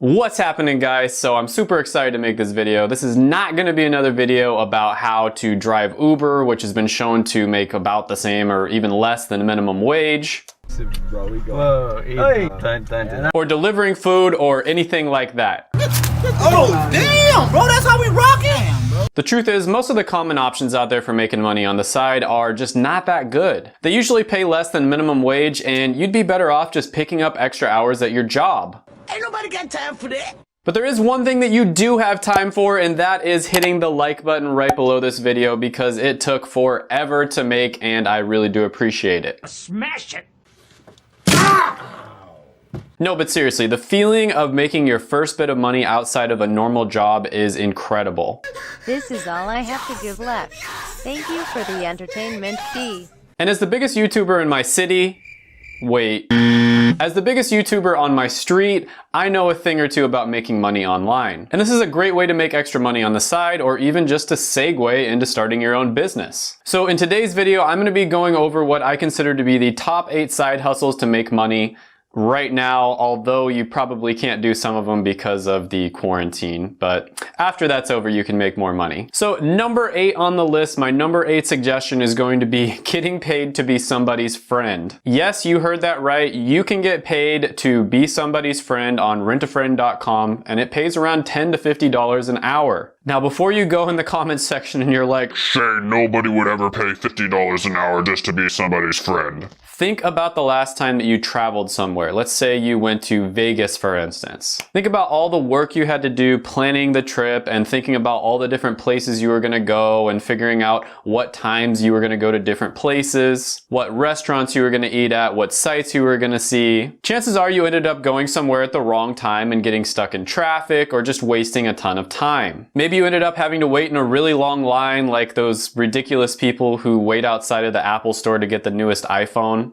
What's happening, guys? So I'm super excited to make this video. This is not going to be another video about how to drive Uber, which has been shown to make about the same or even less than minimum wage. Or delivering food or anything like that. Oh, damn, bro, that's how we rockin'. The truth is, most of the common options out there for making money on the side are just not that good. They usually pay less than minimum wage, and you'd be better off just picking up extra hours at your job. Ain't nobody got time for that. But there is one thing that you do have time for, and that is hitting the like button right below this video because it took forever to make, and I really do appreciate it. Smash it. No, but seriously, the feeling of making your first bit of money outside of a normal job is incredible. This is all I have to give left. Thank you for the entertainment fee. And as the biggest YouTuber in my city, as the biggest YouTuber on my street, I know a thing or two about making money online. And this is a great way to make extra money on the side, or even just to segue into starting your own business. So in today's video, I'm gonna be going over what I consider to be the top 8 side hustles to make money right now, although you probably can't do some of them because of the quarantine, but after that's over, you can make more money. So number 8 on the list, my number 8 suggestion is going to be getting paid to be somebody's friend. Yes, you heard that right. You can get paid to be somebody's friend on rentafriend.com, and it pays around $10 to $50 an hour. Now, before you go in the comments section and you're like, say nobody would ever pay $50 an hour just to be somebody's friend. Think about the last time that you traveled somewhere. Let's say you went to Vegas, for instance. Think about all the work you had to do planning the trip and thinking about all the different places you were gonna go and figuring out what times you were gonna go to different places, what restaurants you were gonna eat at, what sites you were gonna see. Chances are you ended up going somewhere at the wrong time and getting stuck in traffic or just wasting a ton of time. Maybe you ended up having to wait in a really long line like those ridiculous people who wait outside of the Apple store to get the newest iPhone.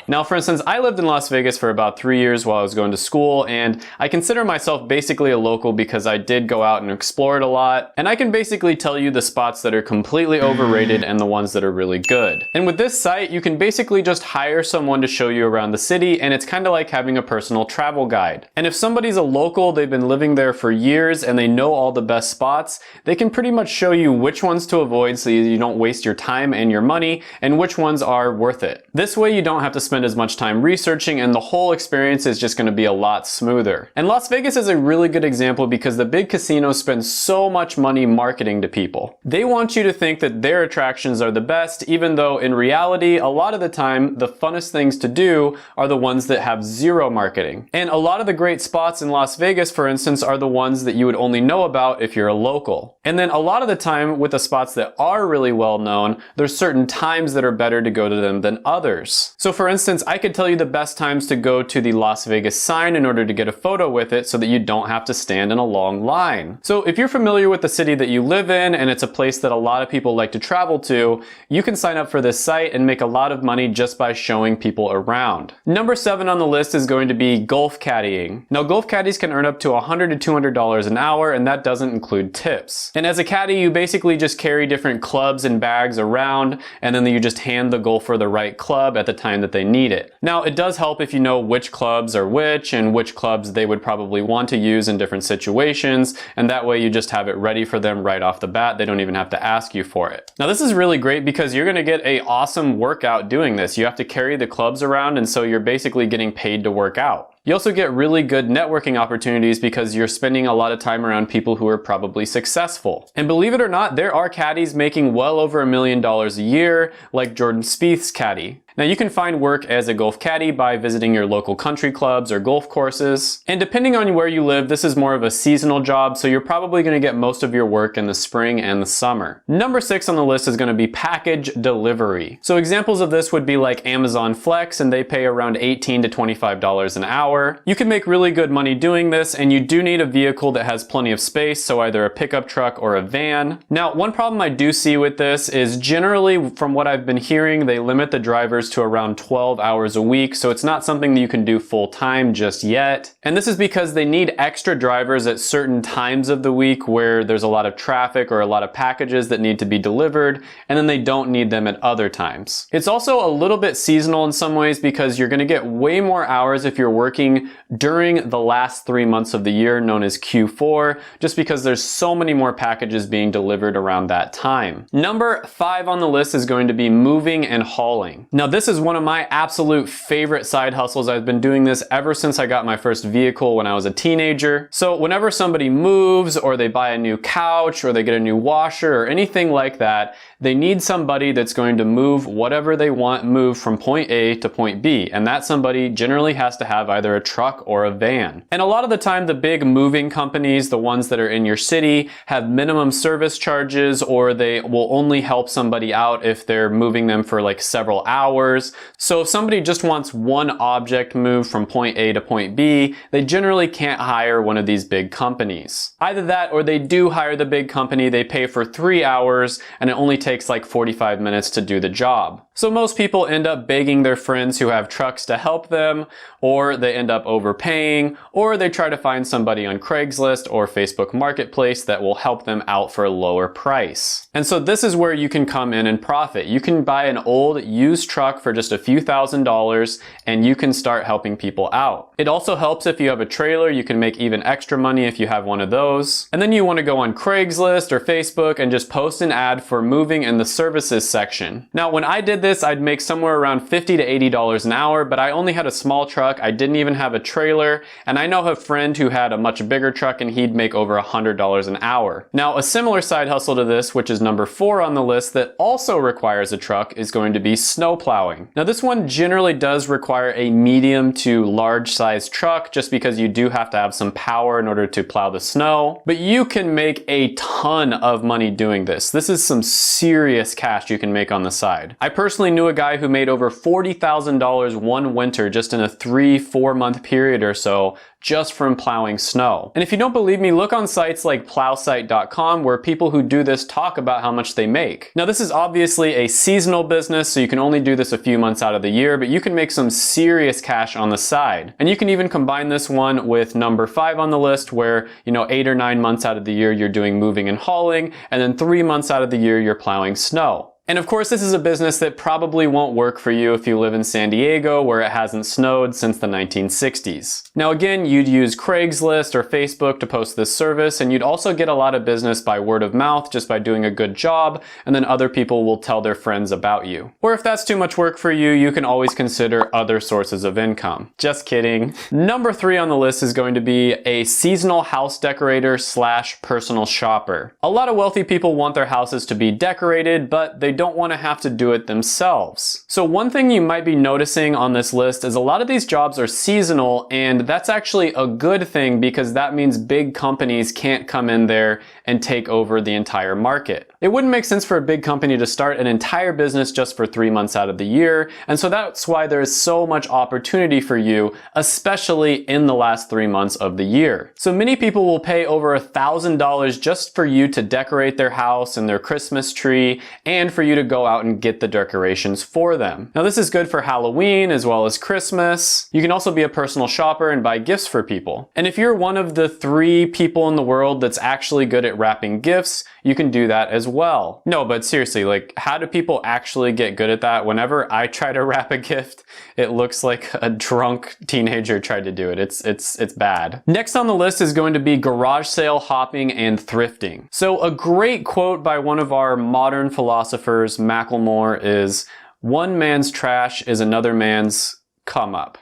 Now, for instance, I lived in Las Vegas for about 3 years while I was going to school, and I consider myself basically a local because I did go out and explore it a lot, and I can basically tell you the spots that are completely overrated and the ones that are really good. And with this site, you can basically just hire someone to show you around the city, and it's kind of like having a personal travel guide. And if somebody's a local, they've been living there for years, and they know all the best spots, they can pretty much show you which ones to avoid so you don't waste your time and your money, and which ones are worth it. This way, you don't have to spend as much time researching, and the whole experience is just going to be a lot smoother. And Las Vegas is a really good example because the big casinos spend so much money marketing to people. They want you to think that their attractions are the best, even though in reality, a lot of the time, the funnest things to do are the ones that have zero marketing. And a lot of the great spots in Las Vegas, for instance, are the ones that you would only know about if you're a local. And then a lot of the time with the spots that are really well known, there's certain times that are better to go to them than others. So for instance, I could tell you the best times to go to the Las Vegas sign in order to get a photo with it so that you don't have to stand in a long line. So if you're familiar with the city that you live in and it's a place that a lot of people like to travel to, you can sign up for this site and make a lot of money just by showing people around. Number 7 on the list is going to be golf caddying. Now, golf caddies can earn up to $100 to $200 an hour, and that doesn't include tips. And as a caddy, you basically just carry different clubs and bags around, and then you just hand the golfer the right club at the time that they need it. Now, it does help if you know which clubs are which and which clubs they would probably want to use in different situations, and that way you just have it ready for them right off the bat. They don't even have to ask you for it. Now, this is really great because you're gonna get an awesome workout doing this. You have to carry the clubs around, and so you're basically getting paid to work out. You also get really good networking opportunities because you're spending a lot of time around people who are probably successful. And believe it or not, there are caddies making well over $1 million a year, like Jordan Spieth's caddy. Now, you can find work as a golf caddy by visiting your local country clubs or golf courses. And depending on where you live, this is more of a seasonal job, so you're probably going to get most of your work in the spring and the summer. Number 6 on the list is going to be package delivery. So examples of this would be like Amazon Flex, and they pay around $18 to $25 an hour. You can make really good money doing this, and you do need a vehicle that has plenty of space, so either a pickup truck or a van. Now, one problem I do see with this is generally, from what I've been hearing, they limit the drivers hours to around 12 hours a week, so it's not something that you can do full time just yet. And this is because they need extra drivers at certain times of the week where there's a lot of traffic or a lot of packages that need to be delivered, and then they don't need them at other times. It's also a little bit seasonal in some ways because you're going to get way more hours if you're working during the last 3 months of the year, known as Q4, just because there's so many more packages being delivered around that time. Number 5 on the list is going to be moving and hauling. Now, this is one of my absolute favorite side hustles. I've been doing this ever since I got my first vehicle when I was a teenager. So whenever somebody moves or they buy a new couch or they get a new washer or anything like that, they need somebody that's going to move whatever they want moved from point A to point B. And that somebody generally has to have either a truck or a van. And a lot of the time, the big moving companies, the ones that are in your city, have minimum service charges, or they will only help somebody out if they're moving them for like several hours. So if somebody just wants one object moved from point A to point B, they generally can't hire one of these big companies. Either that, or they do hire the big company, they pay for 3 hours, and it only takes like 45 minutes to do the job. So most people end up begging their friends who have trucks to help them, or they end up overpaying, or they try to find somebody on Craigslist or Facebook Marketplace that will help them out for a lower price. And so this is where you can come in and profit. You can buy an old used truck for just a few $1,000s and you can start helping people out. It also helps if you have a trailer. You can make even extra money if you have one of those. And then you want to go on Craigslist or Facebook and just post an ad for moving in the services section. Now, when I did this, I'd make somewhere around $50 to $80 an hour, but I only had a small truck. I didn't even have a trailer. And I know a friend who had a much bigger truck and he'd make over $100 an hour. Now, a similar side hustle to this, which is number 4 on the list that also requires a truck, is going to be snow plowing. Now, this one generally does require a medium to large size truck just because you do have to have some power in order to plow the snow. But you can make a ton of money doing this. This is some serious cash you can make on the side. I personally knew a guy who made over $40,000 one winter just in a 3-4 month period or so just from plowing snow. And if you don't believe me, look on sites like plowsite.com where people who do this talk about how much they make. Now, this is obviously a seasonal business, so you can only do this a few months out of the year, but you can make some serious cash on the side. And you can even combine this one with number 5 on the list where, 8 or 9 months out of the year you're doing moving and hauling, and then 3 months out of the year you're plowing snow. And of course, this is a business that probably won't work for you if you live in San Diego where it hasn't snowed since the 1960s. Now again, you'd use Craigslist or Facebook to post this service, and you'd also get a lot of business by word of mouth just by doing a good job, and then other people will tell their friends about you. Or if that's too much work for you, you can always consider other sources of income. Just kidding. Number 3 on the list is going to be a seasonal house decorator / personal shopper. A lot of wealthy people want their houses to be decorated, but they don't want to have to do it themselves. So one thing you might be noticing on this list is a lot of these jobs are seasonal, and that's actually a good thing because that means big companies can't come in there and take over the entire market. It wouldn't make sense for a big company to start an entire business just for 3 months out of the year, and so that's why there is so much opportunity for you, especially in the last 3 months of the year. So many people will pay over $1,000 just for you to decorate their house and their Christmas tree, and for you to go out and get the decorations for them. Now, this is good for Halloween as well as Christmas. You can also be a personal shopper and buy gifts for people. And if you're one of the 3 people in the world that's actually good at wrapping gifts, you can do that as well. No, but seriously, how do people actually get good at that? Whenever I try to wrap a gift, it looks like a drunk teenager tried to do it. It's bad. Next on the list is going to be garage sale hopping and thrifting. So a great quote by one of our modern philosophers, Macklemore, is, "One man's trash is another man's come up."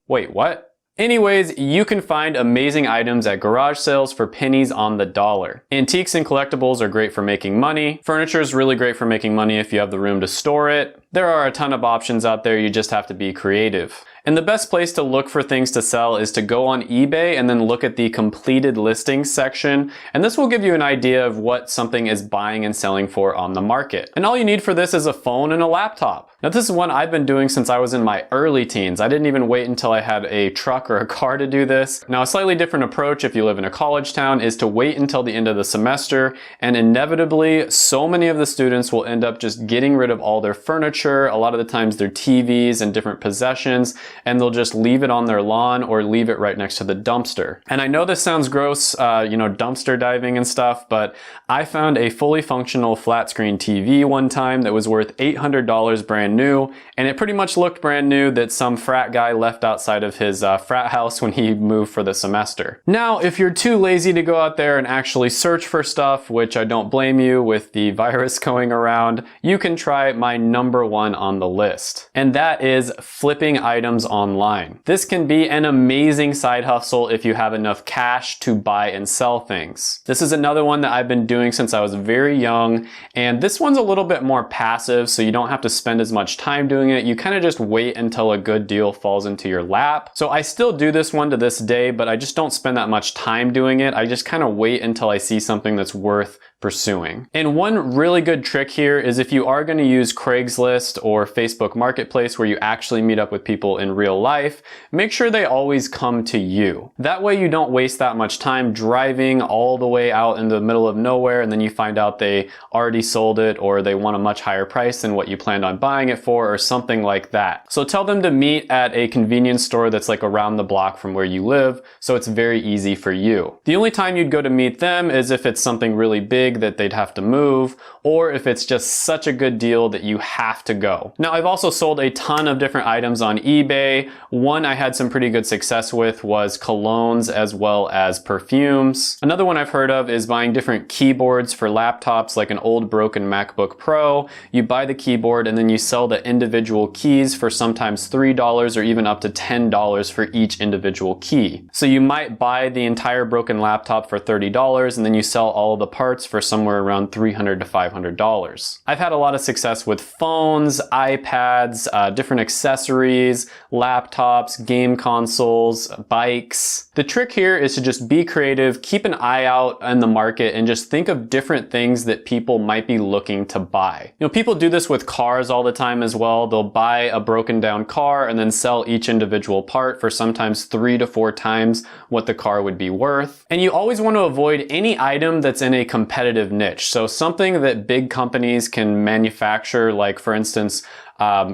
Wait, what? Anyways, you can find amazing items at garage sales for pennies on the dollar. Antiques and collectibles are great for making money. Furniture is really great for making money if you have the room to store it. There are a ton of options out there, you just have to be creative. And the best place to look for things to sell is to go on eBay and then look at the completed listings section. And this will give you an idea of what something is buying and selling for on the market. And all you need for this is a phone and a laptop. Now this is one I've been doing since I was in my early teens. I didn't even wait until I had a truck or a car to do this. Now a slightly different approach if you live in a college town is to wait until the end of the semester, and inevitably so many of the students will end up just getting rid of all their furniture, a lot of the times their TVs and different possessions, and they'll just leave it on their lawn or leave it right next to the dumpster. And I know this sounds gross, dumpster diving and stuff, but I found a fully functional flat screen TV one time that was worth $800 brand new, and it pretty much looked brand new that some frat guy left outside of his frat house when he moved for the semester. Now, if you're too lazy to go out there and actually search for stuff, which I don't blame you with the virus going around, you can try my number one on the list, and that is flipping items online. This can be an amazing side hustle if you have enough cash to buy and sell things. This is another one that I've been doing since I was very young, and this one's a little bit more passive, so you don't have to spend as much time doing it. You kind of just wait until a good deal falls into your lap. So I still do this one to this day, but I just don't spend that much time doing it. I just kind of wait until I see something that's worth pursuing. And one really good trick here is if you are going to use Craigslist or Facebook Marketplace where you actually meet up with people in real life, make sure they always come to you. That way you don't waste that much time driving all the way out in the middle of nowhere and then you find out they already sold it or they want a much higher price than what you planned on buying it for or something like that. So tell them to meet at a convenience store that's like around the block from where you live, so it's very easy for you. The only time you'd go to meet them is if it's something really big that they'd have to move, or if it's just such a good deal that you have to go. Now, I've also sold a ton of different items on eBay. One I had some pretty good success with was colognes as well as perfumes. Another one I've heard of is buying different keyboards for laptops, like an old broken MacBook Pro. You buy the keyboard and then you sell the individual keys for sometimes $3 or even up to $10 for each individual key. So you might buy the entire broken laptop for $30 and then you sell all of the parts for somewhere around $300 to $500. I've had a lot of success with phones, iPads, different accessories, laptops, game consoles, bikes. The trick here is to just be creative, keep an eye out in the market, and just think of different things that people might be looking to buy. You know, people do this with cars all the time as well. They'll buy a broken down car and then sell each individual part for sometimes 3 to 4 times what the car would be worth. And you always want to avoid any item that's in a competitive niche. So something that big companies can manufacture, like for instance,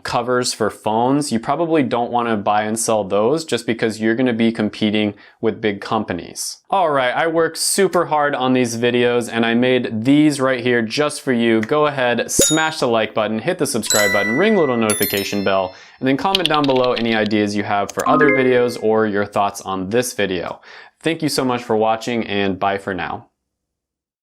covers for phones, you probably don't want to buy and sell those just because you're going to be competing with big companies. Alright, I worked super hard on these videos and I made these right here just for you. Go ahead, smash the like button, hit the subscribe button, ring the little notification bell, and then comment down below any ideas you have for other videos or your thoughts on this video. Thank you so much for watching, and bye for now.